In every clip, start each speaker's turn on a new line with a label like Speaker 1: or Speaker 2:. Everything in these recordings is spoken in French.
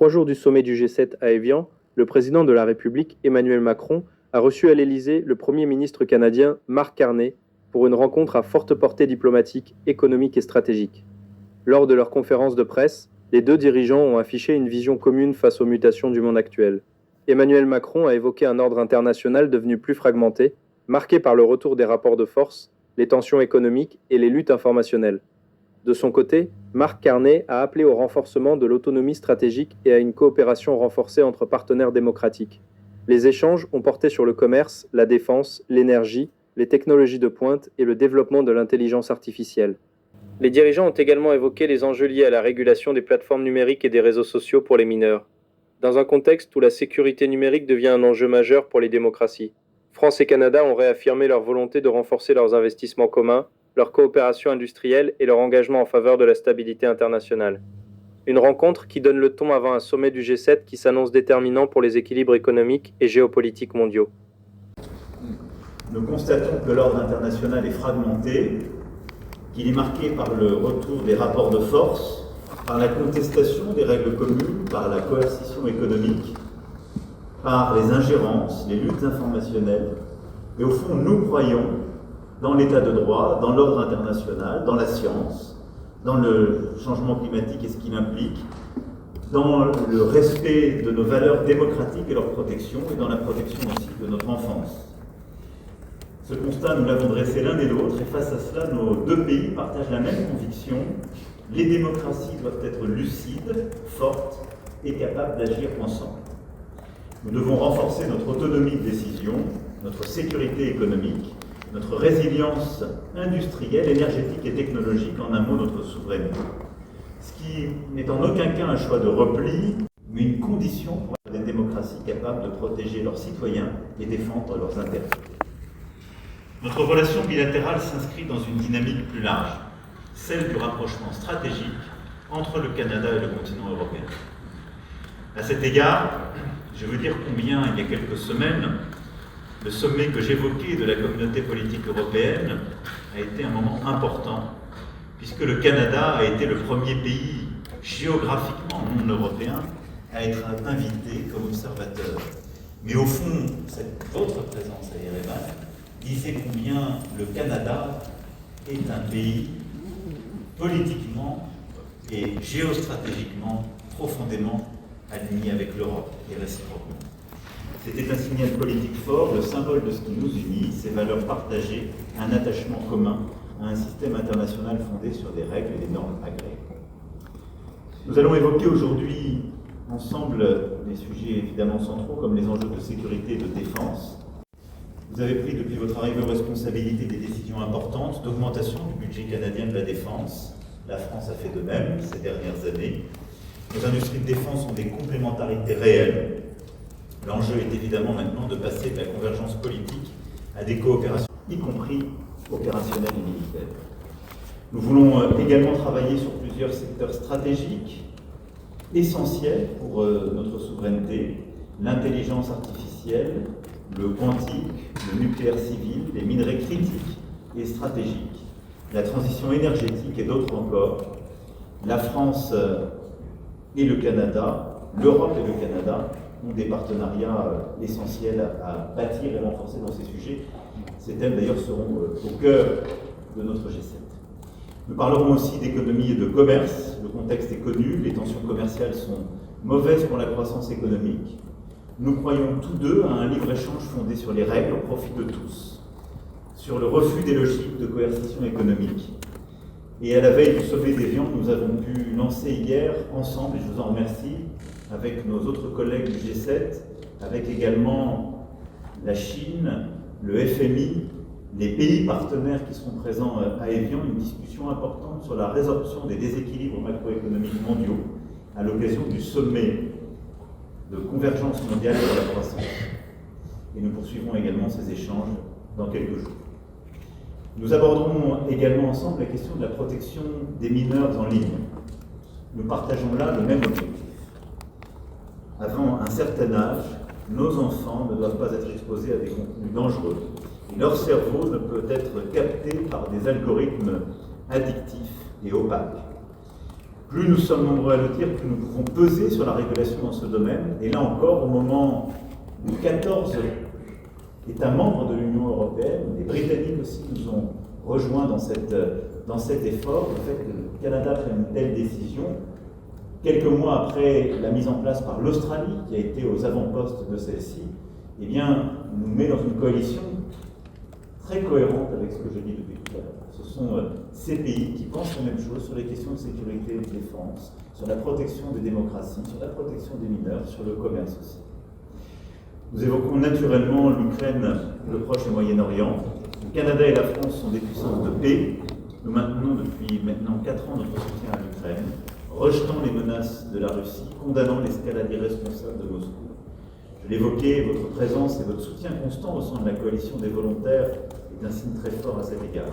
Speaker 1: 3 jours du sommet du G7 à Évian, le président de la République, Emmanuel Macron, a reçu à l'Élysée le Premier ministre canadien Mark Carney pour une rencontre à forte portée diplomatique, économique et stratégique. Lors de leur conférence de presse, les deux dirigeants ont affiché une vision commune face aux mutations du monde actuel. Emmanuel Macron a évoqué un ordre international devenu plus fragmenté, marqué par le retour des rapports de force, les tensions économiques et les luttes informationnelles. De son côté, Mark Carney a appelé au renforcement de l'autonomie stratégique et à une coopération renforcée entre partenaires démocratiques. Les échanges ont porté sur le commerce, la défense, l'énergie, les technologies de pointe et le développement de l'intelligence artificielle. Les dirigeants ont également évoqué les enjeux liés à la régulation des plateformes numériques et des réseaux sociaux pour les mineurs. Dans un contexte où la sécurité numérique devient un enjeu majeur pour les démocraties, France et Canada ont réaffirmé leur volonté de renforcer leurs investissements communs, leur coopération industrielle et leur engagement en faveur de la stabilité internationale. Une rencontre qui donne le ton avant un sommet du G7 qui s'annonce déterminant pour les équilibres économiques et géopolitiques mondiaux.
Speaker 2: Nous constatons que l'ordre international est fragmenté, qu'il est marqué par le retour des rapports de force, par la contestation des règles communes, par la coercition économique, par les ingérences, les luttes informationnelles. Et au fond, nous croyons dans l'état de droit, dans l'ordre international, dans la science, dans le changement climatique et ce qu'il implique, dans le respect de nos valeurs démocratiques et leur protection, et dans la protection aussi de notre enfance. Ce constat, nous l'avons dressé l'un et l'autre, et face à cela, nos deux pays partagent la même conviction. Les démocraties doivent être lucides, fortes et capables d'agir ensemble. Nous devons renforcer notre autonomie de décision, notre sécurité économique, notre résilience industrielle, énergétique et technologique, en un mot, notre souveraineté. Ce qui n'est en aucun cas un choix de repli, mais une condition pour des démocraties capables de protéger leurs citoyens et défendre leurs intérêts. Notre relation bilatérale s'inscrit dans une dynamique plus large, celle du rapprochement stratégique entre le Canada et le continent européen. À cet égard, je veux dire combien, il y a quelques semaines, le sommet que j'évoquais de la communauté politique européenne a été un moment important, puisque le Canada a été le premier pays géographiquement non européen à être invité comme observateur. Mais au fond, votre présence à Yerevan disait combien le Canada est un pays politiquement et géostratégiquement profondément aligné avec l'Europe et réciproquement. C'était un signal politique fort, le symbole de ce qui nous unit, ces valeurs partagées, un attachement commun à un système international fondé sur des règles et des normes agréées. Nous allons évoquer aujourd'hui ensemble des sujets évidemment centraux comme les enjeux de sécurité et de défense. Vous avez pris depuis votre arrivée aux responsabilités des décisions importantes d'augmentation du budget canadien de la défense. La France a fait de même ces dernières années. Nos industries de défense ont des complémentarités réelles. L'enjeu est évidemment maintenant de passer de la convergence politique à des coopérations, y compris opérationnelles et militaires. Nous voulons également travailler sur plusieurs secteurs stratégiques essentiels pour notre souveraineté, l'intelligence artificielle, le quantique, le nucléaire civil, les minerais critiques et stratégiques, la transition énergétique et d'autres encore. La France et le Canada, l'Europe et le Canada ont des partenariats essentiels à bâtir et renforcer dans ces sujets. Ces thèmes d'ailleurs seront au cœur de notre G7. Nous parlerons aussi d'économie et de commerce. Le contexte est connu, les tensions commerciales sont mauvaises pour la croissance économique. Nous croyons tous deux à un libre-échange fondé sur les règles au profit de tous, sur le refus des logiques de coercition économique. Et à la veille du sommet d'Évian, nous avons pu lancer hier, ensemble, et je vous en remercie, avec nos autres collègues du G7, avec également la Chine, le FMI, les pays partenaires qui seront présents à Évian, une discussion importante sur la résorption des déséquilibres macroéconomiques mondiaux à l'occasion du sommet de convergence mondiale pour la croissance. Et nous poursuivrons également ces échanges dans quelques jours. Nous aborderons également ensemble la question de la protection des mineurs en ligne. Nous partageons là le même objectif. Avant un certain âge, nos enfants ne doivent pas être exposés à des contenus dangereux. Et leur cerveau ne peut être capté par des algorithmes addictifs et opaques. Plus nous sommes nombreux à le dire, plus nous pouvons peser sur la régulation dans ce domaine. Et là encore, au moment où 14 États membres de l'Union européenne, les Britanniques aussi nous ont rejoints dans cet effort, le fait que le Canada prenne une telle décision, quelques mois après la mise en place par l'Australie, qui a été aux avant-postes de celle-ci, eh bien, nous met dans une coalition très cohérente avec ce que je dis depuis tout à l'heure. Ce sont ces pays qui pensent la même chose sur les questions de sécurité et de défense, sur la protection des démocraties, sur la protection des mineurs, sur le commerce aussi. Nous évoquons naturellement l'Ukraine, le Proche et Moyen-Orient. Le Canada et la France sont des puissances de paix. Nous maintenons depuis maintenant 4 ans notre soutien à l'Ukraine, rejetant les menaces de la Russie, condamnant l'escalade irresponsable de Moscou. Je l'évoquais, votre présence et votre soutien constant au sein de la coalition des volontaires est un signe très fort à cet égard.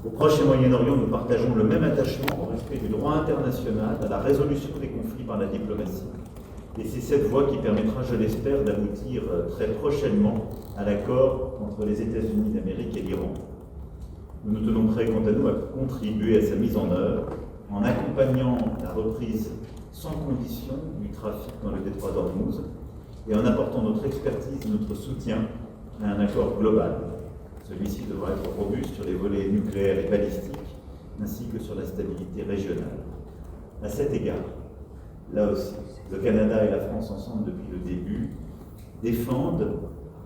Speaker 2: Au Proche et Moyen-Orient, nous partageons le même attachement au respect du droit international, à la résolution des conflits par la diplomatie. Et c'est cette voie qui permettra, je l'espère, d'aboutir très prochainement à l'accord entre les États-Unis d'Amérique et l'Iran. Nous nous tenons prêts, quant à nous, à contribuer à sa mise en œuvre en accompagnant la reprise sans condition du trafic dans le détroit d'Ormuz et en apportant notre expertise et notre soutien à un accord global. Celui-ci devra être robuste sur les volets nucléaires et balistiques, ainsi que sur la stabilité régionale. À cet égard, là aussi, le Canada et la France ensemble depuis le début défendent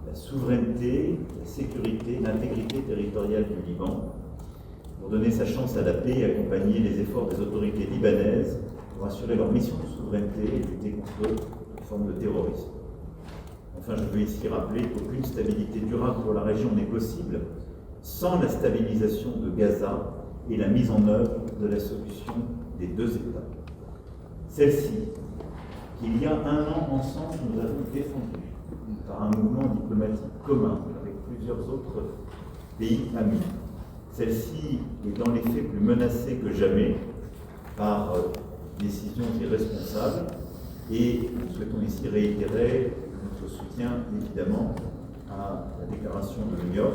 Speaker 2: la souveraineté, la sécurité, l'intégrité territoriale du Liban pour donner sa chance à la paix et accompagner les efforts des autorités libanaises pour assurer leur mission de souveraineté et lutter contre toute forme de terrorisme. Enfin, je veux ici rappeler qu'aucune stabilité durable pour la région n'est possible sans la stabilisation de Gaza et la mise en œuvre de la solution des 2 États. Celle-ci, qu'il y a 1 an ensemble, nous avons défendue par un mouvement diplomatique commun avec plusieurs autres pays amis. Celle-ci est dans les faits plus menacée que jamais par décisions irresponsables et nous souhaitons ici réitérer notre soutien évidemment à la déclaration de New York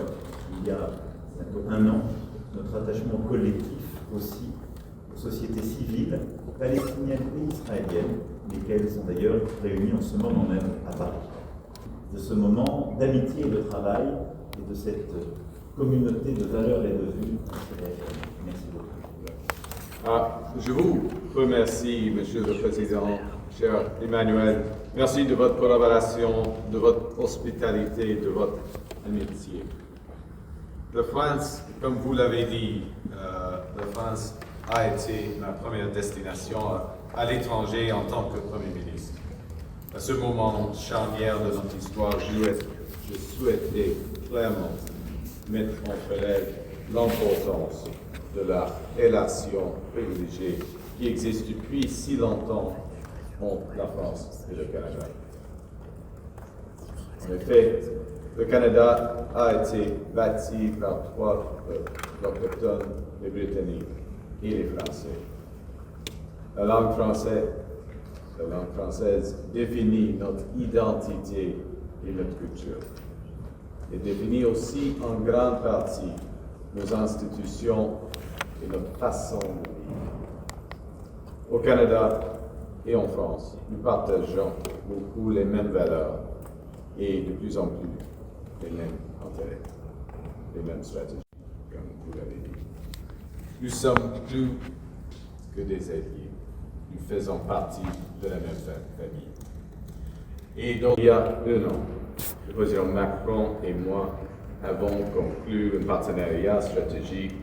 Speaker 2: il y a bientôt 1 an, notre attachement collectif aussi aux sociétés civiles palestiniennes et israéliennes, lesquelles sont d'ailleurs réunies en ce moment même à Paris. De ce moment d'amitié et de travail et de cette communauté de valeurs et de vues. Merci beaucoup.
Speaker 3: Je vous remercie, Monsieur le Président, cher Emmanuel. Merci de votre collaboration, de votre hospitalité, de votre amitié. La France, comme vous l'avez dit, la France a été ma première destination à l'étranger en tant que Premier ministre. À ce moment charnière de notre histoire, je souhaitais clairement mettre en parallèle l'importance de la relation privilégiée qui existe depuis si longtemps entre la France et le Canada. En effet, le Canada a été bâti par 3 peuples autochtones, les Britanniques et les Français. La langue française définit notre identité et notre culture. Et définit aussi en grande partie nos institutions et notre façon de vivre. Au Canada et en France, nous partageons beaucoup les mêmes valeurs et de plus en plus les mêmes intérêts, les mêmes stratégies, comme vous l'avez dit. Nous sommes plus que des alliés. Nous faisons partie de la même famille. Et donc, il y a 1 an, le président Macron et moi avons conclu un partenariat stratégique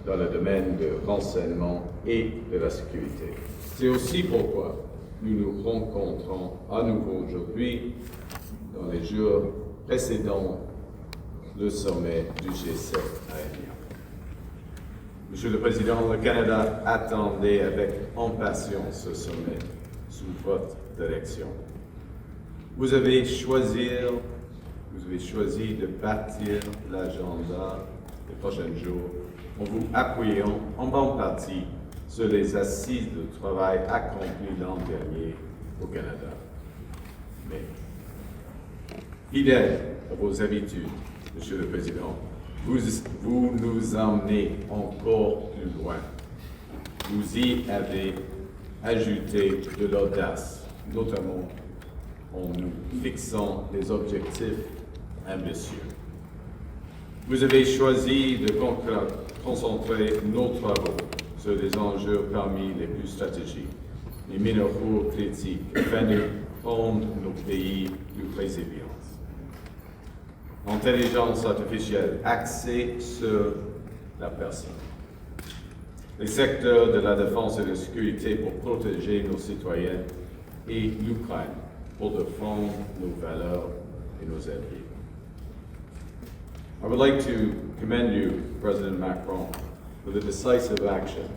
Speaker 3: dans le domaine de renseignement et de la sécurité. C'est aussi pourquoi nous nous rencontrons à nouveau aujourd'hui, dans les jours précédant le sommet du G7 à Amiens. Monsieur le Président, le Canada attendait avec impatience ce sommet sous votre direction. Vous avez choisi de bâtir l'agenda des prochains jours en vous appuyant en bonne partie sur les assises de travail accomplies l'an dernier au Canada. Mais, fidèle à vos habitudes, Monsieur le Président, vous nous emmenez encore plus loin. vous y avez ajouté de l'audace, notamment en nous fixant des objectifs ambitieux. Vous avez choisi de concentrer nos travaux sur des enjeux parmi les plus stratégiques, les minéraux critiques, afin de rendre nos pays plus résilients. Intelligence artificielle axée sur la personne. Les secteurs de la défense et de la sécurité pour protéger nos citoyens et l'Ukraine pour défendre nos valeurs et nos alliés. I would like to commend you, President Macron, for the decisive action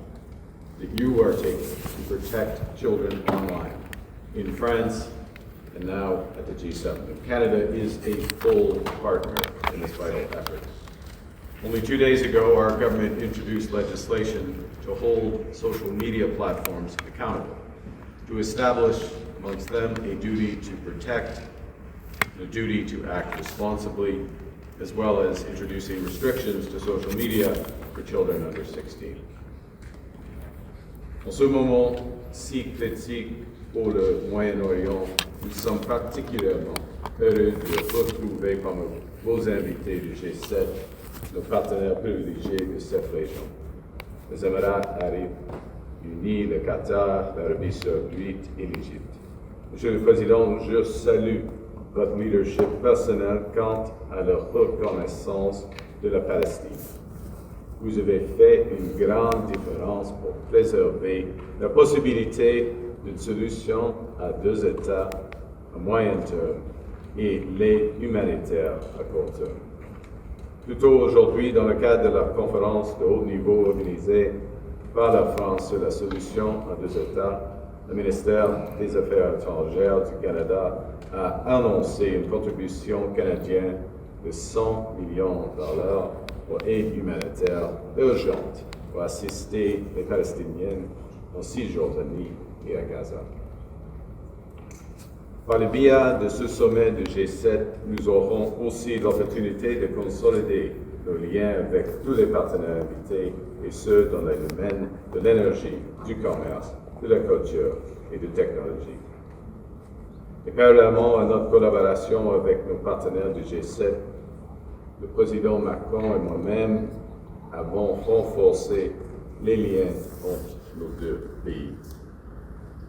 Speaker 3: that you are taking to protect children online in France and now at the G7. Canada is a full partner in this vital effort. Only 2 days ago, our government introduced legislation to hold social media platforms accountable, to establish amongst them a duty to protect, and a duty to act responsibly, as well as introducing restrictions to social media for children under 16. En ce moment si critique pour le Moyen-Orient, nous sommes particulièrement heureux de retrouver parmi vos invités du G7 nos partenaires privilégiés de cette région. Les Émirats arabes unis, le Qatar, l'Arabie saoudite et l'Égypte. Monsieur le Président, je salue votre leadership personnel quant à la reconnaissance de la Palestine. Vous avez fait une grande différence pour préserver la possibilité d'une solution à 2 États à moyen terme et l'aide humanitaire à court terme. Plus tôt aujourd'hui, dans le cadre de la conférence de haut niveau organisée par la France sur la solution à 2 États, le ministère des Affaires étrangères du Canada a annoncé une contribution canadienne de 100 millions de dollars pour aide humanitaire urgente pour assister les Palestiniens en Cisjordanie et à Gaza. Par le biais de ce sommet du G7, nous aurons aussi l'opportunité de consolider nos liens avec tous les partenaires invités et ceux dans les domaines de l'énergie, du commerce, de la culture et de technologie. Et parallèlement à notre collaboration avec nos partenaires du G7, le président Macron et moi-même avons renforcé les liens entre nos 2 pays.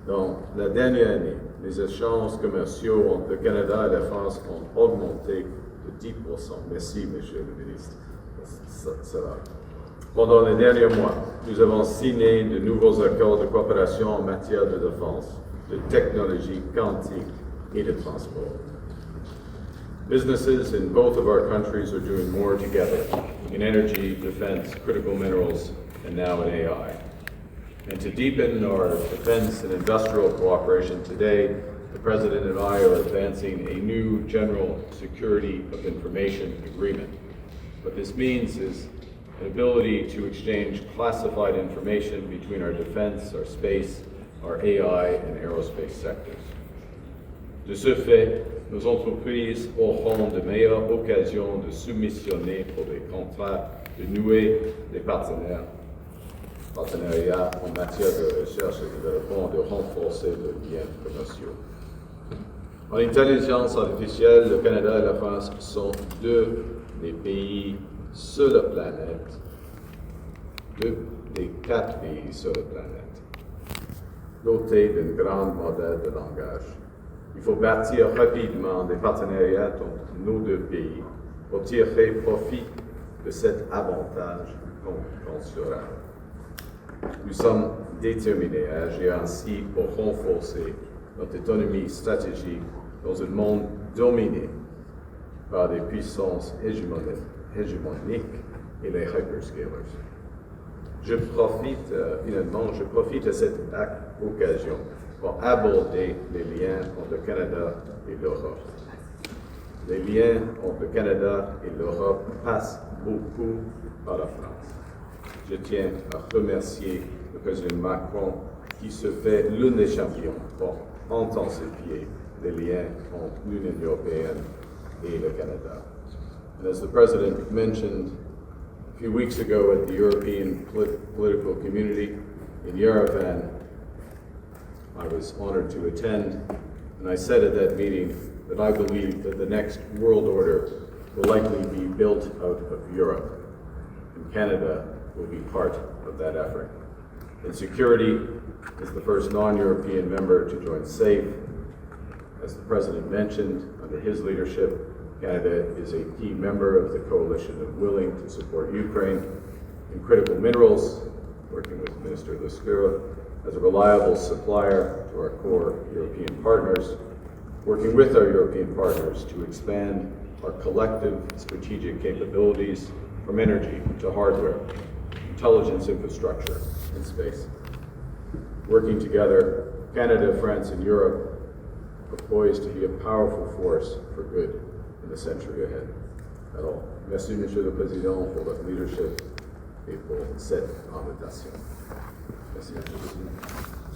Speaker 3: Dans la dernière année, les échanges commerciaux entre le Canada et la France ont augmenté de 10%. Merci, Monsieur le ministre, pour cela. Pendant les derniers mois, nous avons signé de nouveaux accords de coopération en matière de défense, de technologie quantique et de transport. Businesses in both of our countries are doing more together in energy, defense, critical minerals, and now in AI. And to deepen our defense and industrial cooperation today, the President and I are advancing a new General Security of Information Agreement. What this means is an ability to exchange classified information between our defense, our space, our AI, and aerospace sectors. De ce fait, nos entreprises auront de meilleures occasions de soumissionner pour des contrats, de nouer des partenariats en matière de recherche et développement, de renforcer leurs liens commerciaux. En intelligence artificielle, le Canada et la France sont 2 des pays sur la planète, 2 des 4 pays sur la planète, dotés d'un grand modèle de langage. Il faut bâtir rapidement des partenariats entre nos 2 pays pour tirer profit de cet avantage concurrentiel. Nous sommes déterminés à agir ainsi pour renforcer notre autonomie stratégique dans un monde dominé par des puissances hégémoniques et les hyperscalers. Je profite de cette occasion pour aborder les liens entre le Canada et l'Europe. Les liens entre le Canada et l'Europe passent beaucoup par la France. Je tiens à remercier le président Macron qui se fait l'un des champions pour intensifier les liens entre l'Union européenne et le Canada. And as the President mentioned a few weeks ago at the European Political Community, in Yerevan. I was honored to attend, and I said at that meeting that I believe that the next world order will likely be built out of Europe, and Canada will be part of that effort. In security, as the first non-European member to join SAFE, as the President mentioned, under his leadership, Canada is a key member of the coalition of willing to support Ukraine. In critical minerals, working with Minister Lescure, as a reliable supplier to our core European partners, working with our European partners to expand our collective strategic capabilities from energy to hardware, intelligence infrastructure, and space. Working together, Canada, France, and Europe are poised to be a powerful force for good in the century ahead. Alors, merci, Monsieur le Président, pour votre leadership et pour cette invitation. Merci, Monsieur le Président.